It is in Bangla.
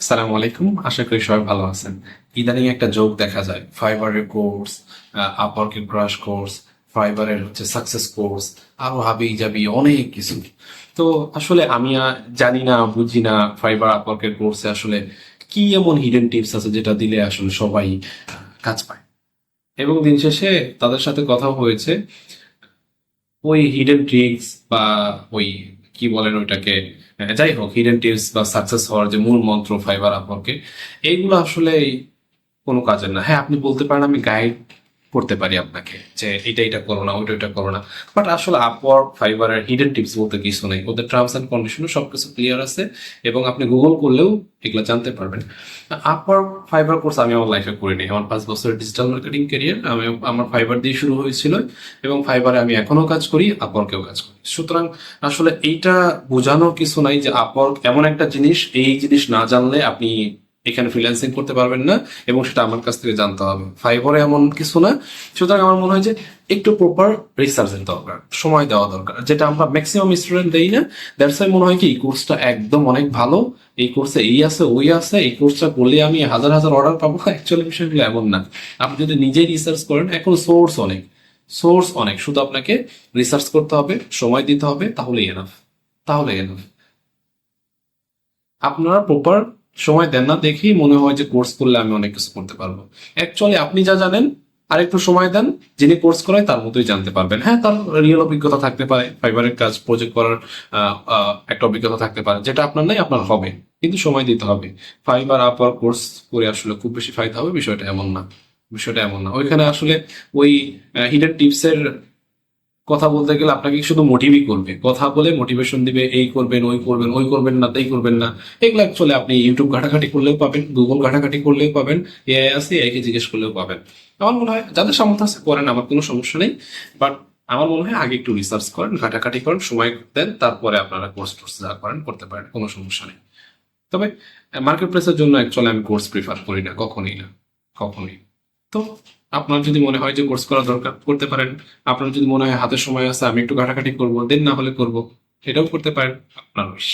সালামু আলাইকুম, আশা করি সবাই ভালো আছেন। ইদানিং একটা জোক দেখা যায়, ফাইবারের কোর্স, আপওয়ার্কের ক্রাশ কোর্স, ফাইবারের হচ্ছে সাকসেস কোর্স, আরো হাবি জাবি অনেক কিছু। তো আসলে আমি জানি না, বুঝি না ফাইবার আপওয়ার্কের কোর্সে আসলে কি এমন হিডেন টিপস আছে যেটা দিলে আসলে সবাই কাজ পায়। এবং দিন শেষে তাদের সাথে কথা হয়েছে, ওই হিডেন ট্রিক্স বা ওই কি বলেন ওইটাকে, যাই হোক, হিডেন টিপস বা সাকসেস হওয়ার যে মূল মন্ত্র ফাইবার আপওয়ার্কে, এইগুলো আসলে কোনো কাজের না। হ্যাঁ, আপনি বলতে পারেন আমি গাইড করতে পারি আপনাকে যে এটা এটা করো না, ওইটা ওইটা করো না, বাট আসলে আপওয়ার্ক ফাইবারের হিডেন টিপস বলতে কিছু নেই। ওদের টার্মস অ্যান্ড কন্ডিশনও সবকিছু ক্লিয়ার আছে, এবং আপনি গুগল করলেও এগুলো জানতে পারবেন। আপওয়ার্ক ফাইবার কোর্স আমি আমার লাইফে করিনি। আমার 5 বছরের ডিজিটাল মার্কেটিং ক্যারিয়ার আমি আমার ফাইবার দিয়ে শুরু হয়েছিল, এবং ফাইবারে আমি এখনো কাজ করি, আপওয়ার্কেও কাজ করি। সুতরাং আসলে এইটা বোঝানোর কিছু নাই যে আপওয়ার্ক এমন একটা জিনিস, এই জিনিস না জানলে আপনি এখানে ফ্রিল্যান্সিং করতে পারবেন না, এবং সেটা আমার কাছ থেকে জানতে হবে। ফাইবারে এমন কিছু না। সুতরাং আমার মনে হয় যে একটু প্রপার রিসার্চের দরকার, সময় দেওয়া দরকার, যেটা আমরা ম্যাক্সিমাম স্টুডেন্ট দেই না। দ্যাটস ওয়াই মনে হয় কি এই কোর্সটা একদম অনেক ভালো, এই কোর্সে এই আছে ওই আছে, এই কোর্সটা করলে আমি হাজার হাজার অর্ডার পাবো। অ্যাকচুয়ালি বিষয়গুলো এমন না। আপনি যদি নিজেই রিসার্চ করেন, এখন সোর্স অনেক, শুধু আপনাকে রিসার্চ করতে হবে, সময় দিতে হবে, তাহলেই এনাফ। আপনারা প্রপার সময় দেন না দেখেই মনে হয় যে কোর্স করলে আমি অনেক কিছু করতে পারবো। অ্যাকচুয়ালি আপনি যা জানেন আর একটু সময় দেন, যিনি কোর্স করায় তার মতোই জানতে পারবেন। হ্যাঁ, তার রিয়েল অভিজ্ঞতা থাকতে পারে, ফাইবারের কাজ প্রজেক্ট করার একটা অভিজ্ঞতা থাকতে পারে, যেটা আপনার নাই, আপনার হবে, কিন্তু সময় দিতে হবে। ফাইবার আপার কোর্স করে আসলে খুব বেশি ফায়দা হবে, বিষয়টা এমন না। ওইখানে আসলে ওই হিডেন টিপসের কথা বলতে গেলে আপনাকে শুধু মোটিভই করবে, কথা বলে মোটিভেশন দিবে, এই করবেন ওই করবেন, ওই করবেন না তাই করবেন না। এগুলো অ্যাকচুয়ালি আপনি ইউটিউব ঘাটাঘাটি করলেও পাবেন, গুগল ঘাটাঘাটি করলেও পাবেন, এআই আছে, এআইকে জিজ্ঞেস করলেও পাবেন। আমার মনে হয় যাদের সামর্থ্য আছে করেন, আমার কোনো সমস্যা নেই। বাট আমার মনে হয় আগে একটু রিসার্চ করেন, ঘাটাঘাটি করেন, সময় দেন, তারপরে আপনারা কোর্স টোর্স যা করেন করতে পারেন, কোনো সমস্যা নেই। তবে মার্কেট প্লেসের জন্য অ্যাকচুয়ালি আমি কোর্স প্রিফার করি না, কখনোই। তো আপনার যদি মনে হয় যে কোর্স করা দরকার, করতে পারেন। আপনার যদি মনে হয় হাতে সময় আছে, আমি একটু ঘাটাঘাটি করবো, দেন না হলে করবো, এটাও করতে পারেন, আপনার উইশ।